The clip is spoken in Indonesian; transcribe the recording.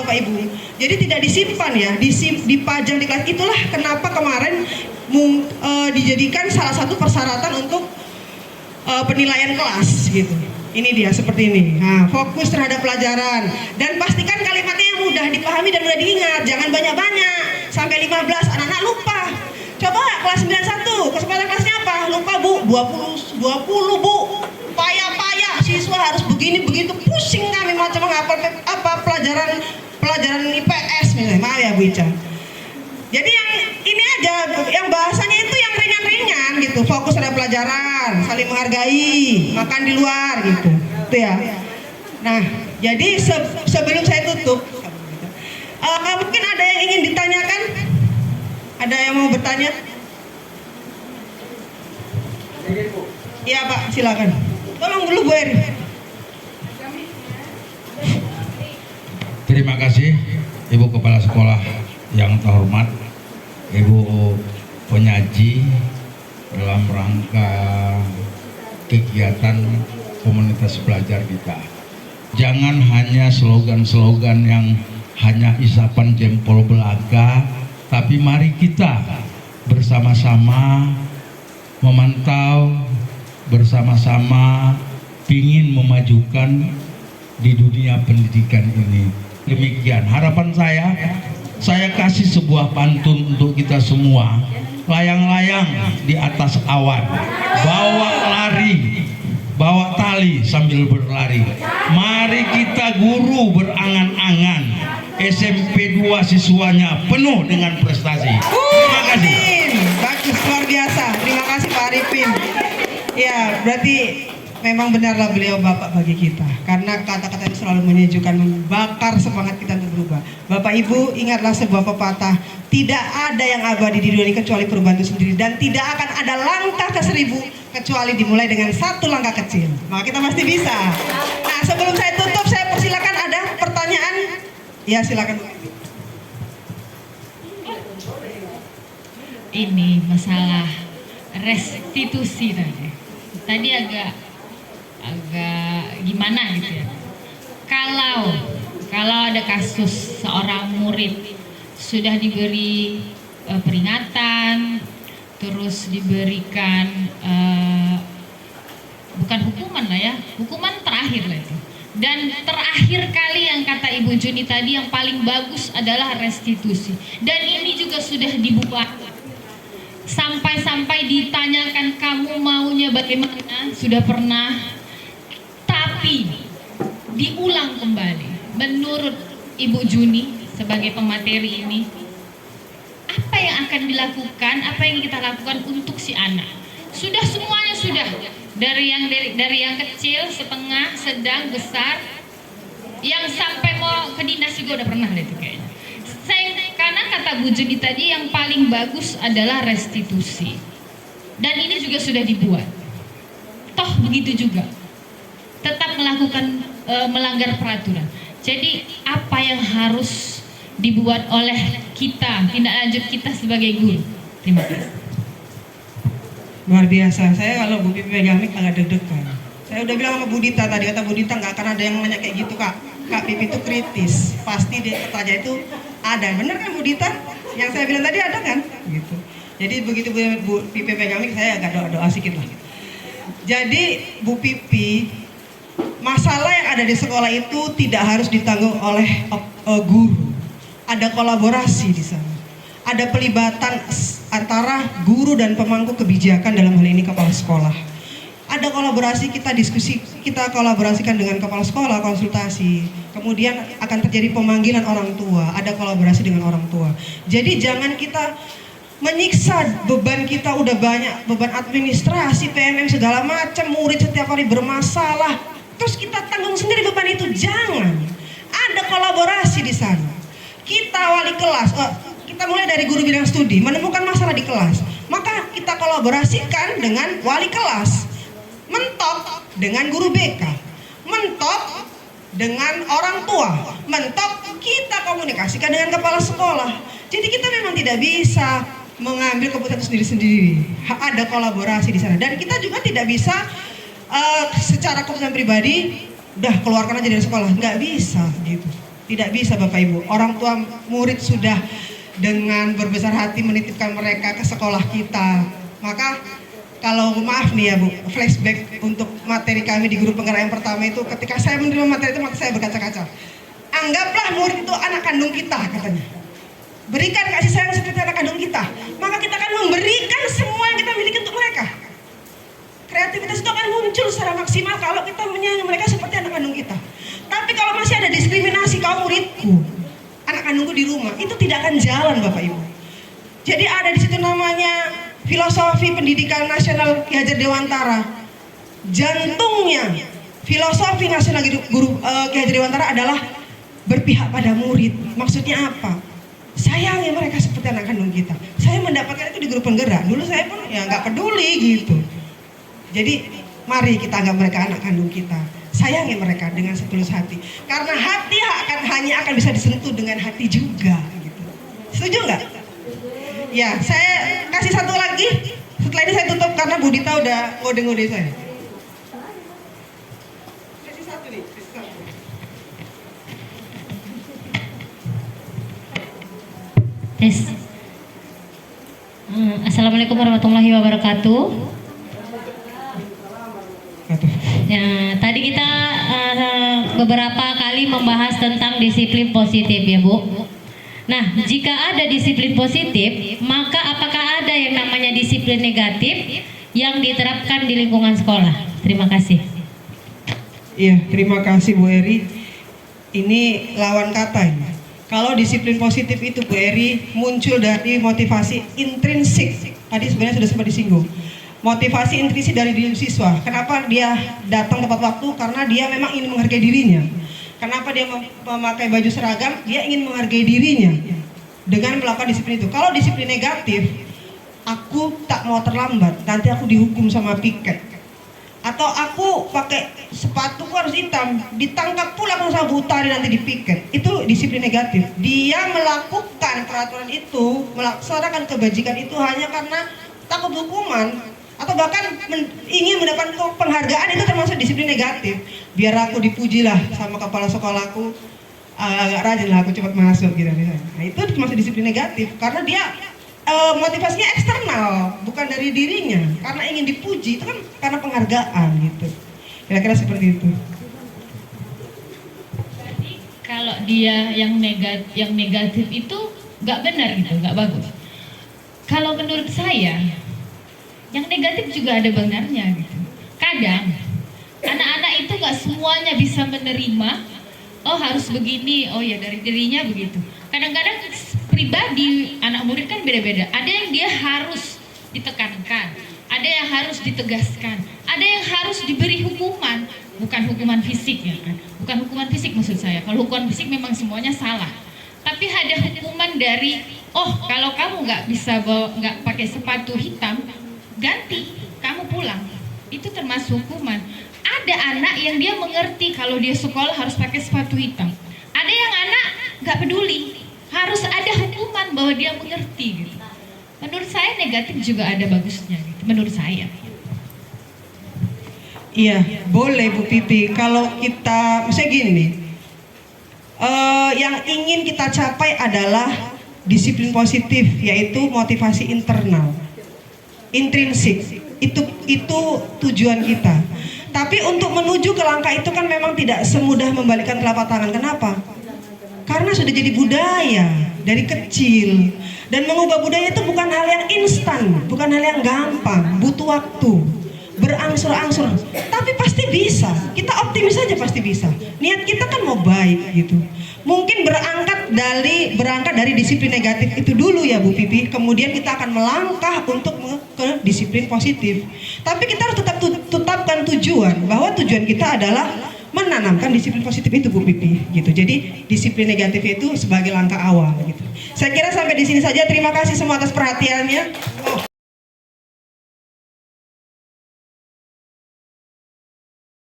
Bapak Ibu. Jadi tidak disimpan ya, dipajang di kelas. Itulah kenapa kemarin dijadikan salah satu persyaratan untuk penilaian kelas gitu. Ini dia seperti ini. Nah, fokus terhadap pelajaran dan pastikan kalimatnya yang mudah dipahami dan mudah diingat. Jangan banyak-banyak sampai 15 anak-anak lupa. Coba kelas 91, kesempatan kelasnya apa? Lupa Bu, 20 Bu. Payah-payah siswa harus begini begitu, pusing kami macam menghafal pelajaran IPS misalnya. Maaf ya Bu Ica. Jadi yang ini aja, yang bahasanya itu yang ringan-ringan gitu, fokus pada pelajaran, saling menghargai, makan di luar gitu, itu ya. Nah, jadi sebelum saya tutup, mungkin ada yang ingin ditanyakan? Ada yang mau bertanya? Iya Pak, silakan. Tolong dulu Bu Eri. Terima kasih Ibu Kepala Sekolah yang terhormat, Ibu penyaji dalam rangka kegiatan komunitas belajar kita. Jangan hanya slogan-slogan yang hanya isapan jempol belaka, tapi mari kita bersama-sama memantau, bersama-sama ingin memajukan di dunia pendidikan ini. Demikian harapan saya kasih sebuah pantun untuk kita semua. Layang-layang di atas awan, bawa lari, bawa tali sambil berlari. Mari kita guru berangan-angan, SMP 2 siswanya penuh dengan prestasi. Terima kasih. Bagus, luar biasa. Terima kasih Pak Arifin. Ya, berarti memang benarlah beliau bapak bagi kita, karena kata-kata itu selalu menyejukkan, membakar semangat kita untuk berubah. Bapak Ibu, ingatlah sebuah pepatah, tidak ada yang abadi di dunia ini kecuali perubahan itu sendiri, dan tidak akan ada langkah ke 1000 kecuali dimulai dengan satu langkah kecil. Maka kita pasti bisa. Nah, sebelum saya tutup, saya persilakan ada pertanyaan. Ya, silakan. Ini masalah restitusi tadi. Tadi agak gimana gitu ya. Kalau ada kasus seorang murid sudah diberi peringatan, terus diberikan bukan hukuman lah ya, hukuman terakhir lah itu. Dan terakhir kali yang kata Ibu Juni tadi yang paling bagus adalah restitusi. Dan ini juga sudah dibuat. Sampai-sampai ditanyakan kamu maunya bagaimana, sudah pernah, tapi diulang kembali. Menurut Ibu Juni sebagai pemateri ini, apa yang akan dilakukan, apa yang kita lakukan untuk si anak? Sudah semuanya sudah, dari yang kecil, setengah, sedang, besar, yang sampai mau ke dinas juga udah pernah deh itu kayaknya. Karena kata Bu Juni tadi yang paling bagus adalah restitusi, dan ini juga sudah dibuat. Toh begitu juga, tetap melakukan melanggar peraturan. Jadi apa yang harus dibuat oleh kita, tindak lanjut kita sebagai guru? Terima kasih. Luar biasa. Saya kalau Bu Pipi pegang mic agak deg-degan. Saya udah bilang sama Bu Dita tadi, kata Bu Dita nggak akan ada yang nanya kayak gitu Kak. Kak Pipi itu kritis, pasti dia pertanyaan itu ada. Bener kan Bu Dita? Yang saya bilang tadi ada kan? Gitu. Jadi begitu Bu Pipi pegang mic, saya agak doa-doa sedikit lah. Jadi Bu Pipi, masalah yang ada di sekolah itu tidak harus ditanggung oleh guru. Ada kolaborasi di sana. Ada pelibatan antara guru dan pemangku kebijakan, dalam hal ini kepala sekolah. Ada kolaborasi, kita kolaborasikan dengan kepala sekolah, konsultasi. Kemudian akan terjadi pemanggilan orang tua, ada kolaborasi dengan orang tua. Jadi jangan kita menyiksa, beban kita udah banyak, beban administrasi, PMM segala macam, murid setiap hari bermasalah, terus kita tanggung sendiri beban itu. Jangan. Ada kolaborasi di sana. Kita wali kelas, kita mulai dari guru bidang studi, menemukan masalah di kelas, maka kita kolaborasikan dengan wali kelas. Mentok dengan guru BK, mentok dengan orang tua, mentok kita komunikasikan dengan kepala sekolah. Jadi kita memang tidak bisa mengambil keputusan sendiri-sendiri. Ada kolaborasi di sana, dan kita juga tidak bisa secara keputusan pribadi udah keluarkan aja dari sekolah, nggak bisa gitu. Tidak bisa Bapak Ibu. Orang tua murid sudah dengan berbesar hati menitipkan mereka ke sekolah kita. Maka kalau maaf nih ya Bu, flashback untuk materi kami di guru penggerak yang pertama itu, ketika saya menerima materi itu maka saya berkaca-kaca. Anggaplah murid itu anak kandung kita katanya. Berikan kasih sayang seperti anak kandung kita. Maka kita akan memberikan semua yang kita miliki untuk mereka. Kreativitas itu akan muncul secara maksimal kalau kita menyayangi mereka seperti anak kandung kita. Tapi kalau masih ada diskriminasi, kau muridku, anak kandungku di rumah, itu tidak akan jalan Bapak Ibu. Jadi ada di situ namanya filosofi pendidikan nasional Ki Hajar Dewantara. Jantungnya filosofi nasional Ki Hajar Dewantara adalah berpihak pada murid. Maksudnya apa? Sayangi mereka seperti anak kandung kita. Saya mendapatkan itu di guru penggerak. Dulu saya pun ya nggak peduli gitu. Jadi mari kita anggap mereka anak kandung kita. Sayangi mereka dengan setulus hati. Karena hati hanya akan bisa disentuh dengan hati juga. Gitu. Setuju nggak? Ya, saya kasih satu lagi. Setelah ini saya tutup karena Bu Dita udah ngode-ngode saya. Kasih satu nih. Kasih satu. Tes. Assalamualaikum warahmatullahi wabarakatuh. Ya, tadi kita beberapa kali membahas tentang disiplin positif ya Bu. Nah, jika ada disiplin positif, maka apakah ada yang namanya disiplin negatif yang diterapkan di lingkungan sekolah? Terima kasih. Iya, terima kasih Bu Eri. Ini lawan kata ini. Kalau disiplin positif itu Bu Eri muncul dari motivasi intrinsik. Tadi sebenarnya sudah sempat disinggung. Motivasi intrinsik dari diri siswa. Kenapa dia datang tepat waktu? Karena dia memang ingin menghargai dirinya. Kenapa dia memakai baju seragam? Dia ingin menghargai dirinya dengan melakukan disiplin itu. Kalau disiplin negatif, aku tak mau terlambat, nanti aku dihukum sama piket. Atau aku pakai sepatuku harus hitam, ditangkap pula sama Bu Utari nanti di piket. Itu disiplin negatif. Dia melakukan peraturan itu, melaksanakan kebajikan itu hanya karena takut hukuman atau bahkan ingin mendapatkan penghargaan. Itu termasuk disiplin negatif. Biar aku dipuji lah sama kepala sekolahku, agak rajin lah aku cepat masuk gitu misalnya. Nah, itu termasuk disiplin negatif karena dia motivasinya eksternal, bukan dari dirinya. Karena ingin dipuji, itu kan karena penghargaan gitu. Kira-kira seperti itu. Kalau dia yang negatif itu nggak benar gitu, nggak bagus. Kalau menurut saya, yang negatif juga ada benarnya gitu. Kadang anak-anak itu nggak semuanya bisa menerima. Oh harus begini, oh ya dari dirinya begitu. Kadang-kadang pribadi anak murid kan beda-beda. Ada yang dia harus ditekankan, ada yang harus ditegaskan, ada yang harus diberi hukuman, bukan hukuman fisik ya kan? Bukan hukuman fisik maksud saya. Kalau hukuman fisik memang semuanya salah. Tapi ada hukuman dari, oh kalau kamu nggak pakai sepatu hitam, ganti, kamu pulang. Itu termasuk hukuman. Ada anak yang dia mengerti kalau dia sekolah harus pakai sepatu hitam. Ada yang anak nggak peduli, harus ada hukuman bahwa dia mengerti gitu. Menurut saya negatif juga ada bagusnya gitu, menurut saya. Iya, boleh Bu Pipi. Kalau kita, misalnya gini nih, yang ingin kita capai adalah disiplin positif, yaitu motivasi internal, intrinsik. Itu tujuan kita. Tapi untuk menuju ke langkah itu kan memang tidak semudah membalikkan telapak tangan. Kenapa? Karena sudah jadi budaya dari kecil. Dan mengubah budaya itu bukan hal yang instan, bukan hal yang gampang, butuh waktu, berangsur-angsur. Tapi pasti bisa. Kita optimis saja pasti bisa. Niat kita kan mau baik gitu. Mungkin berangkat dari disiplin negatif itu dulu ya Bu Pipi. Kemudian kita akan melangkah untuk ke disiplin positif. Tapi kita harus tetapkan tujuan, bahwa tujuan kita adalah menanamkan disiplin positif itu Bu Pipi gitu. Jadi disiplin negatif itu sebagai langkah awal gitu. Saya kira sampai di sini saja. Terima kasih semua atas perhatiannya.